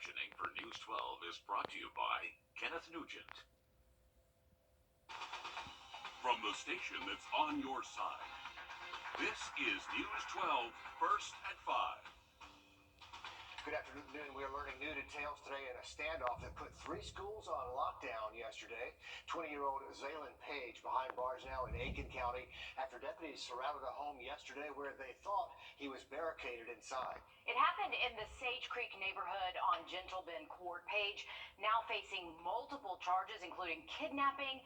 captioning for News 12 is brought to you by Kenneth Nugent. From the station that's on your side, this is News 12 First at 5. Good afternoon. We are learning new details today in a standoff that put 3 schools on lockdown yesterday. 20-year-old Zaylen Page behind bars now in Aiken County after deputies surrounded a home yesterday where they thought he was barricaded inside. It happened in the Sage Creek neighborhood on Gentle Bend Court. Page now facing multiple charges, including kidnapping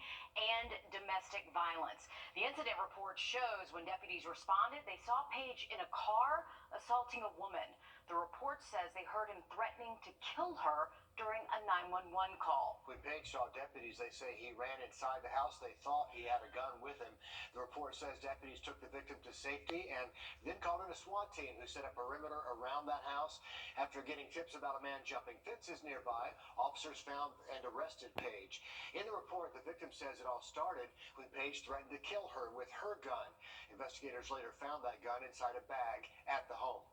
and domestic violence. The incident report shows when deputies responded, they saw Page in a car assaulting a woman. The report says they heard him threatening to kill her during a 911 call. When Page saw deputies, they say he ran inside the house. They thought he had a gun with him. The report says deputies took the victim to safety and then called in a SWAT team who set a perimeter around that house. After getting tips about a man jumping fences nearby, officers found and arrested Page. In the report, the victim says it all started when Page threatened to kill her with her gun. Investigators later found that gun inside a bag at the home.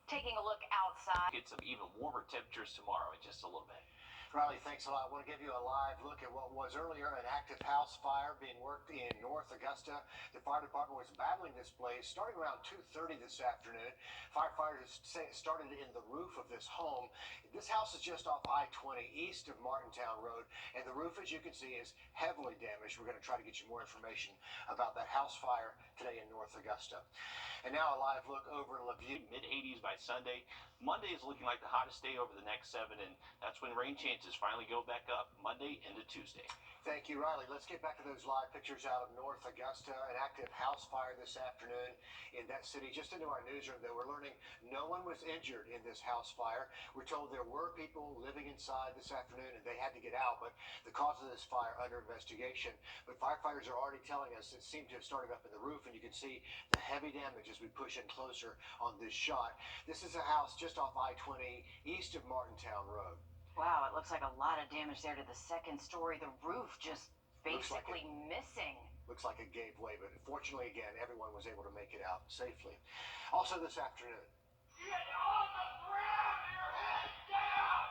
Taking a look outside. Get some even warmer temperatures tomorrow in just a little bit. Riley, thanks a lot. I want to give you a live look at what was earlier an active house fire being worked in North Augusta. The fire department was battling this blaze starting around 2:30 this afternoon. Firefighters say it started in the roof of this home. This house is just off I-20 east of Martintown Road, and the roof, as you can see, is heavily damaged. We're going to try to get you more information about that house fire today in North Augusta. And now a live look over in Levue. Mid-80s by Sunday. Monday is looking like the hottest day over the next 7, and that's when rain chances finally go back up Monday into Tuesday. Thank you, Riley. Let's get back to those live pictures out of North Augusta. An active house fire this afternoon in that city. Just into our newsroom, though, we're learning no one was injured in this house fire. We're told there were people living inside this afternoon and they had to get out, but the cause of this fire under investigation. But firefighters are already telling us it seemed to have started up in the roof, and you can see the heavy damage as we push in closer on this shot. This is a house just off I-20 east of Martintown Road. Wow, it looks like a lot of damage there to the second story. The roof just basically missing. Looks like it gave way, but fortunately, again, everyone was able to make it out safely. Also this afternoon. Get on the ground, your head down!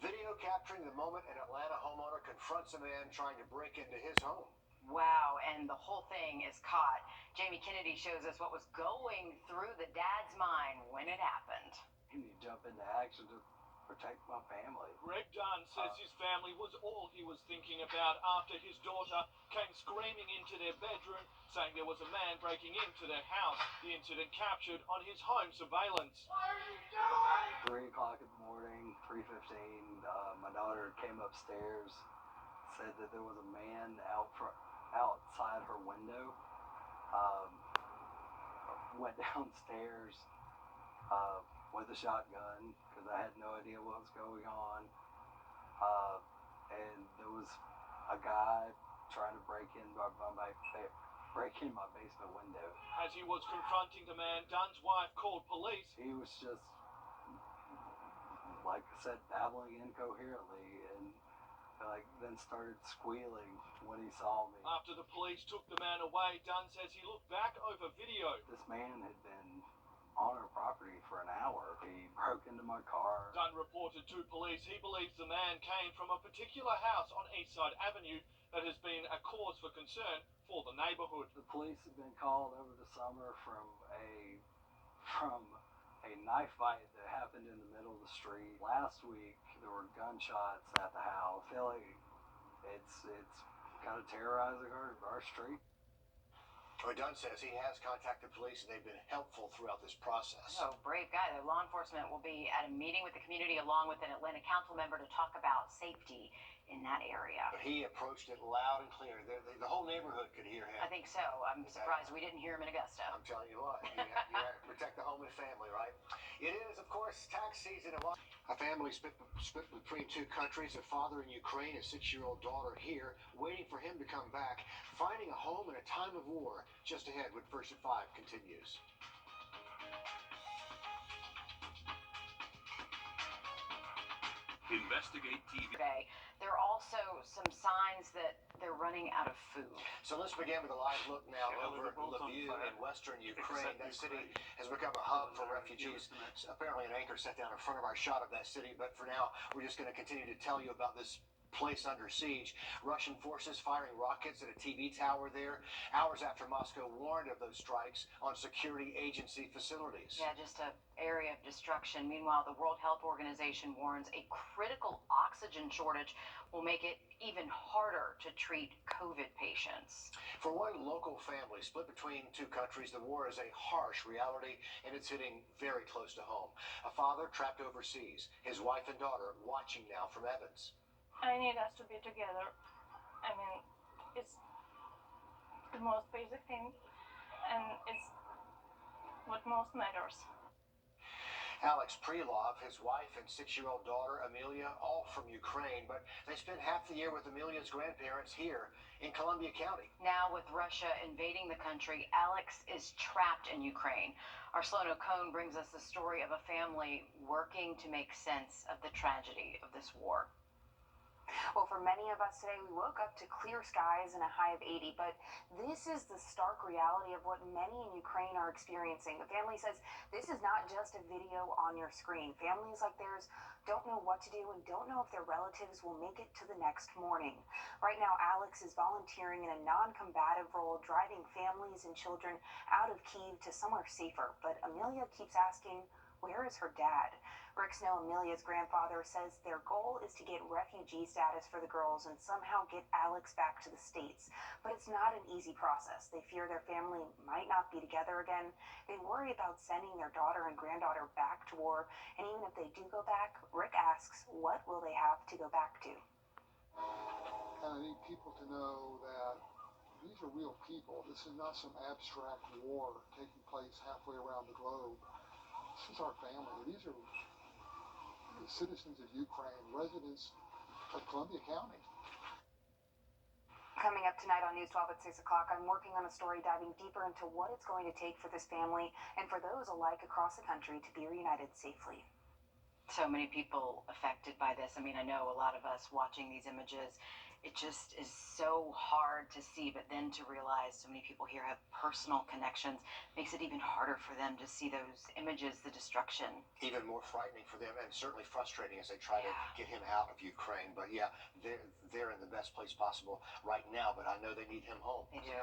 Video capturing the moment an Atlanta homeowner confronts a man trying to break into his home. Wow, and the whole thing is caught. Jamie Kennedy shows us what was going through the dad's mind when it happened. You jump into action to protect my family. Greg Dunn says his family was all he was thinking about after his daughter came screaming into their bedroom, saying there was a man breaking into their house. The incident captured on his home surveillance. What are you doing? 3 o'clock in the morning, 3:15, my daughter came upstairs, said that there was a man outside her window, went downstairs with a shotgun because I had no idea what was going on, and there was a guy trying to break in my basement window. As he was confronting the man, Dunn's wife called police. He was just, like I said, babbling incoherently, and then started squealing when he saw me. After the police took the man away, Dunn says he looked back over video. This man had been on our property for an hour. He broke into my car. Dunn reported to police he believes the man came from a particular house on Eastside Avenue that has been a cause for concern for the neighborhood. The police have been called over the summer from a knife fight that happened in the middle of the street. Last week there were gunshots at the house. I feel like it's kind of terrorizing our street. Well, Dunn says he has contacted police and they've been helpful throughout this process. Oh, brave guy. The law enforcement will be at a meeting with the community along with an Atlanta council member to talk about safety in that area. But he approached it loud and clear. The whole neighborhood could hear him. I think so. I'm surprised we didn't hear him in Augusta. I'm telling you what, you have to protect the home and family, right? It is, of course, tax season. A family split between 2 countries, a father in Ukraine, a 6-year-old daughter here, waiting for him to come back, finding a home in a time of war. Just ahead when First at 5 continues. Investigate TV. There are also some signs that they're running out of food. So let's begin with a live look now over Lrdw in western Ukraine. That city has become a hub for refugees. Apparently an anchor set down in front of our shot of that city, but for now we're just going to continue to tell you about this place under siege. Russian forces firing rockets at a TV tower there, hours after Moscow warned of those strikes on security agency facilities. Yeah, just an area of destruction. Meanwhile, the World Health Organization warns a critical oxygen shortage will make it even harder to treat COVID patients. For one local family split between two countries, the war is a harsh reality, and it's hitting very close to home. A father trapped overseas, his wife and daughter watching now from Evans. I need us to be together. I mean, it's the most basic thing, and it's what most matters. Alex Prelov, his wife and 6-year-old daughter, Amelia, all from Ukraine, but they spent half the year with Amelia's grandparents here in Columbia County. Now, with Russia invading the country, Alex is trapped in Ukraine. Our Sloan O'Cone brings us the story of a family working to make sense of the tragedy of this war. Well, for many of us today, we woke up to clear skies and a high of 80, but this is the stark reality of what many in Ukraine are experiencing. The family says this is not just a video on your screen. Families like theirs don't know what to do and don't know if their relatives will make it to the next morning. Right now, Alex is volunteering in a non-combative role, driving families and children out of Kyiv to somewhere safer. But Amelia keeps asking, where is her dad? Rick Snow, Amelia's grandfather, says their goal is to get refugee status for the girls and somehow get Alex back to the States. But it's not an easy process. They fear their family might not be together again. They worry about sending their daughter and granddaughter back to war. And even if they do go back, Rick asks, what will they have to go back to? And I need people to know that these are real people. This is not some abstract war taking place halfway around the globe. This is our family. These are the citizens of Ukraine, residents of Columbia County. Coming up tonight on News 12 at 6 o'clock, I'm working on a story diving deeper into what it's going to take for this family and for those alike across the country to be reunited safely. So many people affected by this. I mean, I know a lot of us watching these images, it just is so hard to see, but then to realize so many people here have personal connections makes it even harder for them to see those images, the destruction. Even more frightening for them, and certainly frustrating as they try to get him out of Ukraine. But yeah, they're in the best place possible right now, but I know they need him home. They do.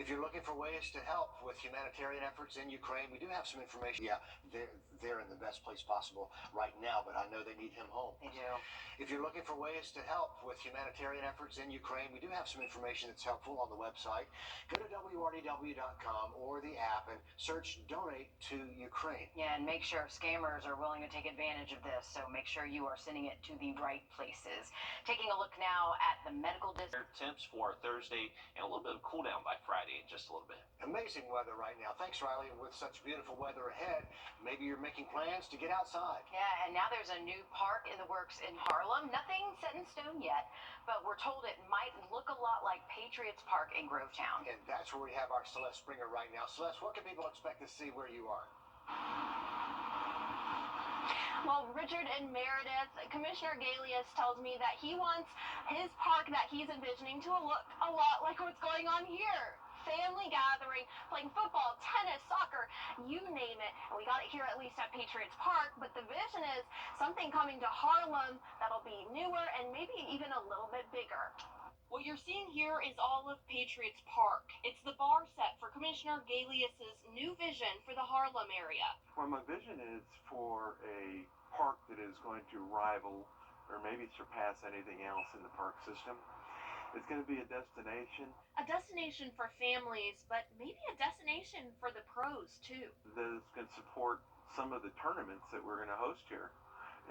If you're looking for ways to help with humanitarian efforts in Ukraine, we do have some information. Yeah, they're in the best place possible right now, but I know they need him home. They do. If you're looking for ways to help with humanitarian efforts in Ukraine, we do have some information that's helpful on the website. Go to wrdw.com or the app and search Donate to Ukraine. Yeah, and make sure scammers are willing to take advantage of this, so make sure you are sending it to the right places. Taking a look now at the medical district. Temps for Thursday and a little bit of cool down by Friday in just a little bit. Amazing weather right now. Thanks, Riley. With such beautiful weather ahead, maybe you're making plans to get outside. Yeah, and now there's a new park in the works in Harlem. Nothing set in stone yet, but we're told it might look a lot like Patriots Park in Grovetown. And that's where we have our Celeste Springer right now. Celeste, what can people expect to see where you are? Well, Richard and Meredith, Commissioner Galius tells me that he wants his park that he's envisioning to look a lot like what's going on here. Family gathering, playing football, tennis, soccer, you name it. And we got it here at least at Patriots Park, but the vision is something coming to Harlem that'll be newer and maybe even a little bit bigger. What you're seeing here is all of Patriots Park. It's the bar set for Commissioner Galius's new vision for the Harlem area. Well, my vision is for a park that is going to rival or maybe surpass anything else in the park system. It's going to be a destination. A destination for families, but maybe a destination for the pros, too. That is going to support some of the tournaments that we're going to host here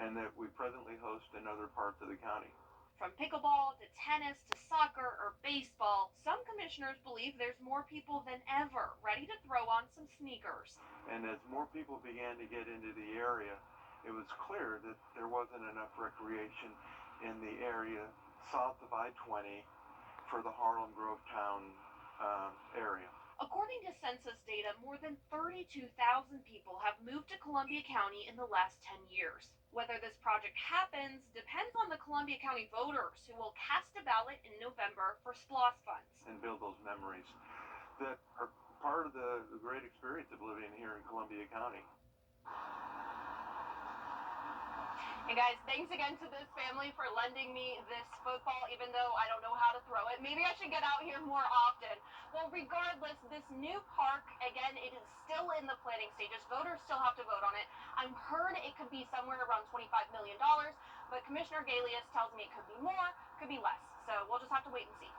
and that we presently host in other parts of the county. From pickleball to tennis to soccer or baseball, some commissioners believe there's more people than ever ready to throw on some sneakers. And as more people began to get into the area, it was clear that there wasn't enough recreation in the area south of I-20 for the Harlem Grovetown area. According to census data, more than 32,000 people have moved to Columbia County in the last 10 years. Whether this project happens depends on the Columbia County voters who will cast a ballot in November for SPLOST funds. And build those memories that are part of the great experience of living here in Columbia County. And guys, thanks again to this family for lending me this football, even though I don't know how to throw it. Maybe I should get out here more often. Well, regardless, this new park, again, it is still in the planning stages. Voters still have to vote on it. I'm heard it could be somewhere around $25 million, but Commissioner Galius tells me it could be more, could be less. So we'll just have to wait and see.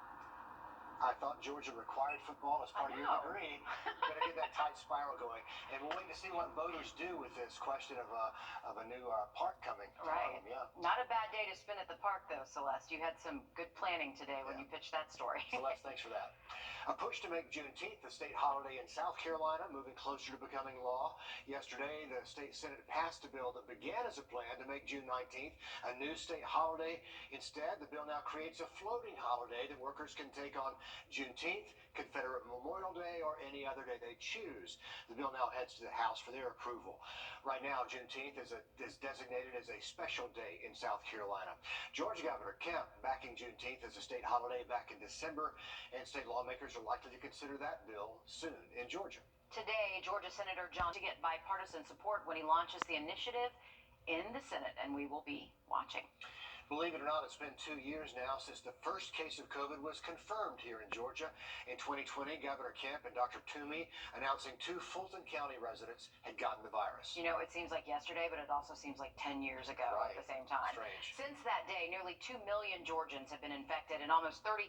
I thought Georgia required football as part of your degree. Better get that tight spiral going. And we'll wait to see what voters do with this question of a new park coming. Right. Yeah. Not a bad day to spend at the park, though, Celeste. You had some good planning today when you pitched that story. Celeste, thanks for that. A push to make Juneteenth the state holiday in South Carolina moving closer to becoming law. Yesterday, the state Senate passed a bill that began as a plan to make June 19th a new state holiday. Instead, the bill now creates a floating holiday that workers can take on Juneteenth, Confederate Memorial Day, or any other day they choose. The bill now heads to the House for their approval. Right now, Juneteenth is designated as a special day in South Carolina. Georgia Governor Kemp backing Juneteenth as a state holiday back in December, and state lawmakers are likely to consider that bill soon in Georgia. Today, Georgia Senator John to get bipartisan support when he launches the initiative in the Senate, and we will be watching. Believe it or not, it's been 2 years now since the first case of COVID was confirmed here in Georgia. In 2020, Governor Kemp and Dr. Toomey announcing 2 Fulton County residents had gotten the virus. You know, it seems like yesterday, but it also seems like 10 years ago at the same time. Strange. Since that day, nearly 2 million Georgians have been infected, and almost 30,000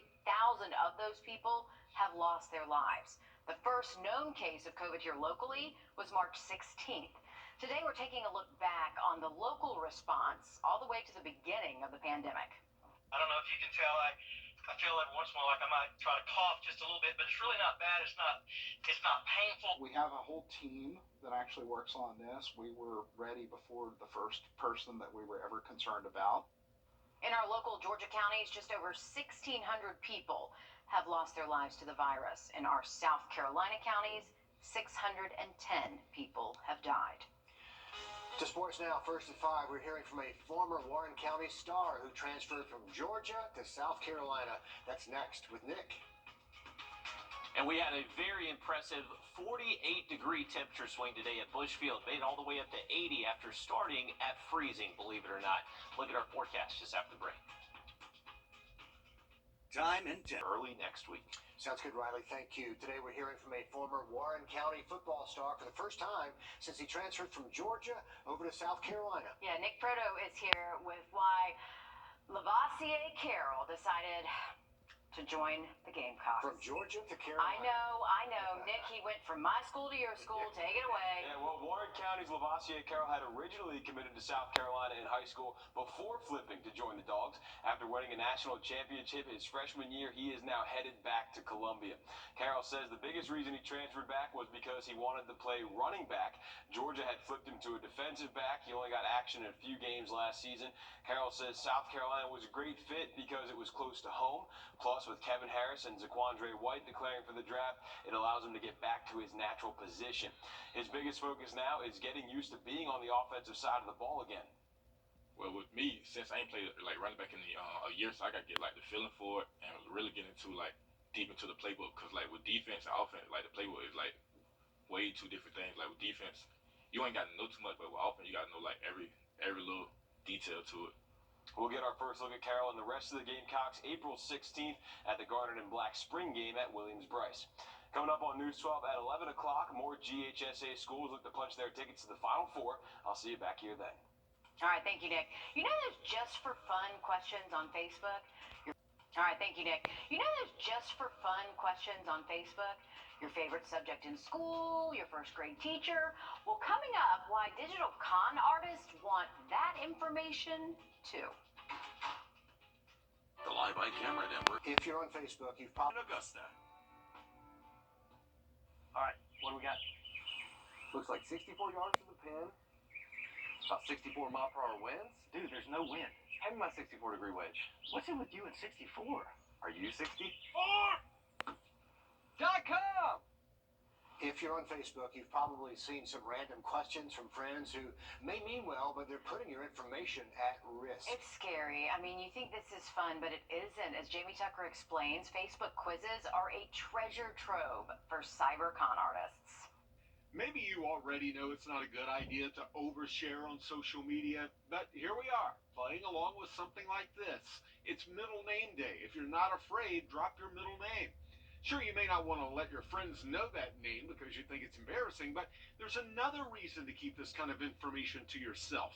of those people have lost their lives. The first known case of COVID here locally was March 16th. Today, we're taking a look back on the local response all the way to the beginning of the pandemic. I don't know if you can tell, I feel every once in a while like I might try to cough just a little bit, but it's really not bad. It's not painful. We have a whole team that actually works on this. We were ready before the first person that we were ever concerned about. In our local Georgia counties, just over 1,600 people have lost their lives to the virus. In our South Carolina counties, 610 people have died. To sports now, first at 5, we're hearing from a former Warren County star who transferred from Georgia to South Carolina. That's next with Nick. And we had a very impressive 48-degree temperature swing today at Bushfield. Made it all the way up to 80 after starting at freezing, believe it or not. Look at our forecast just after the break. Time and early next week. Sounds good, Riley. Thank you. Today we're hearing from a former Warren County football star for the first time since he transferred from Georgia over to South Carolina. Yeah, Nick Proto is here with why Lavassier Carroll decided to join the Gamecocks. From Georgia to Carolina. I know. Nick, he went from my school to your school. Take it away. Yeah, well, Warren County's Lavassier Carroll had originally committed to South Carolina in high school before flipping to join the Dogs. After winning a national championship his freshman year, he is now headed back to Columbia. Carroll says the biggest reason he transferred back was because he wanted to play running back. Georgia had flipped him to a defensive back. He only got action in a few games last season. Carroll says South Carolina was a great fit because it was close to home. Plus, with Kevin Harris and Zaquandre White declaring for the draft, it allows him to get back to his natural position. His biggest focus now is getting used to being on the offensive side of the ball again. Well, with me, since I ain't played like running back in a year, so I got to get like the feeling for it and really get into like deep into the playbook. Because like with defense and offense, like the playbook is like way two different things. Like with defense, you ain't got to know too much, but with offense, you got to know like every little detail to it. We'll get our first look at Carroll and the rest of the Gamecocks April 16th at the Garnet and Black Spring game at Williams-Brice. Coming up on News 12 at 11 o'clock, more GHSA schools look to punch their tickets to the Final Four. I'll see you back here then. All right, thank you, Nick. You know those just for fun questions on Facebook? All right, thank you, Nick. You know those just for fun questions on Facebook? Your favorite subject in school, your first grade teacher? Well, coming up, why digital con artists want that information too. The Live by Camera Network. If you're on Facebook, you've popped in Augusta. All right, what do we got? Looks like 64 yards to the pin. About 64 mile per hour winds. Dude, there's no wind. Hand me my 64-degree wedge. What's it with you at 64? Are you 60? .com. If you're on Facebook, you've probably seen some random questions from friends who may mean well, but they're putting your information at risk. It's scary. I mean, you think this is fun, but it isn't. As Jamie Tucker explains, Facebook quizzes are a treasure trove for cyber con artists. Maybe you already know it's not a good idea to overshare on social media, but here we are, playing along with something like this. It's middle name day. If you're not afraid, drop your middle name. Sure, you may not want to let your friends know that name because you think it's embarrassing, but there's another reason to keep this kind of information to yourself.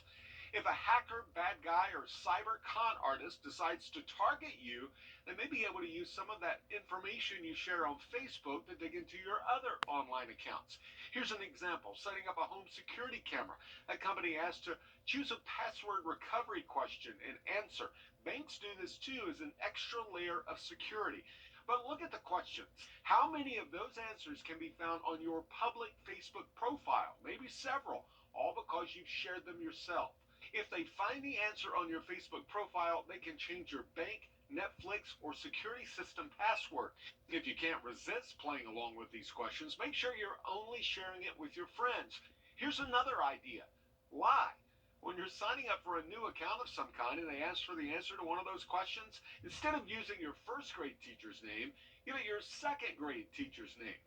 If a hacker, bad guy, or cyber con artist decides to target you, they may be able to use some of that information you share on Facebook to dig into your other online accounts. Here's an example, setting up a home security camera. A company has to choose a password recovery question and answer. Banks do this too as an extra layer of security. But look at the questions. How many of those answers can be found on your public Facebook profile? Maybe several, all because you've shared them yourself. If they find the answer on your Facebook profile, they can change your bank, Netflix, or security system password. If you can't resist playing along with these questions, make sure you're only sharing it with your friends. Here's another idea. Lie. When you're signing up for a new account of some kind and they ask for the answer to one of those questions, instead of using your first grade teacher's name, give it your second grade teacher's name.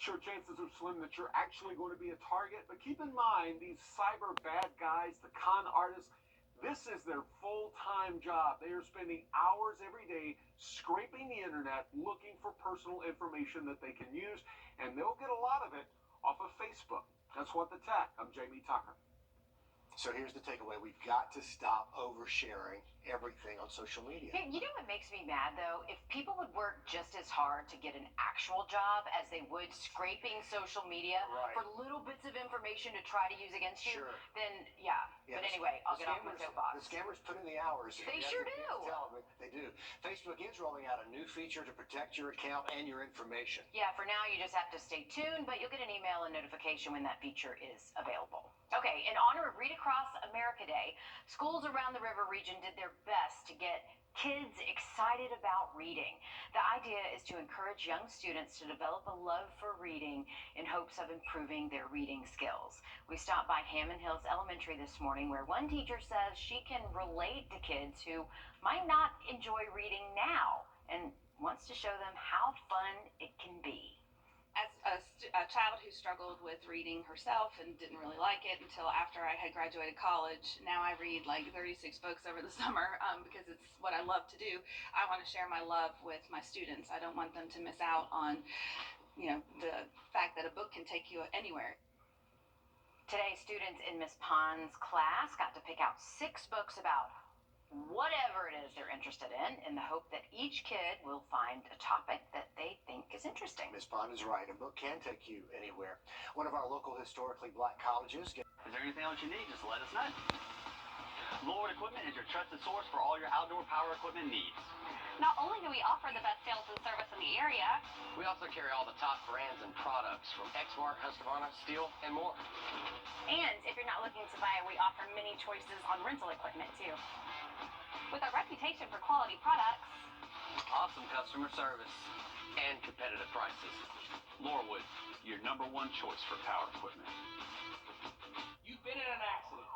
Sure, chances are slim that you're actually going to be a target, but keep in mind these cyber bad guys, the con artists, this is their full-time job. They are spending hours every day scraping the internet, looking for personal information that they can use, and they'll get a lot of it off of Facebook. That's What the Tech. I'm Jamie Tucker. So here's the takeaway. We've got to stop oversharing everything on social media. Hey, you know what makes me mad, though? If people would work just as hard to get an actual job as they would scraping social media for little bits of information to try to use against you, then, yeah. But anyway, I'll get off my soapbox. The scammers put in the hours. They sure do. They do. Facebook is rolling out a new feature to protect your account and your information. Yeah, for now, you just have to stay tuned, but you'll get an email and notification when that feature is available. Okay, in honor of Read Across America Day, schools around the river region did their best to get kids excited about reading. The idea is to encourage young students to develop a love for reading in hopes of improving their reading skills. We stopped by Hammond Hills Elementary this morning, where one teacher says she can relate to kids who might not enjoy reading now and wants to show them how fun it can be. As a child who struggled with reading herself and didn't really like it until after I had graduated college, now I read like 36 books over the summer because it's what I love to do. I want to share my love with my students. I don't want them to miss out on, the fact that a book can take you anywhere. Today, students in Miss Pond's class got to pick out 6 books about whatever it is they're interested in the hope that each kid will find a topic that they think is interesting. Ms. Pond is right. A book can take you anywhere. One of our local historically black colleges. Is there anything else you need? Just let us know. Wrdw Equipment is your trusted source for all your outdoor power equipment needs. Not only do we offer the best sales and service in the area, We also carry all the top brands and products from Exmark, Husqvarna, Steel, and more. and if you're not looking to buy, we offer many choices on rental equipment too. With a reputation for quality products, Awesome customer service. And competitive prices. Wrdw, your #1 choice for power equipment. You've been in an accident.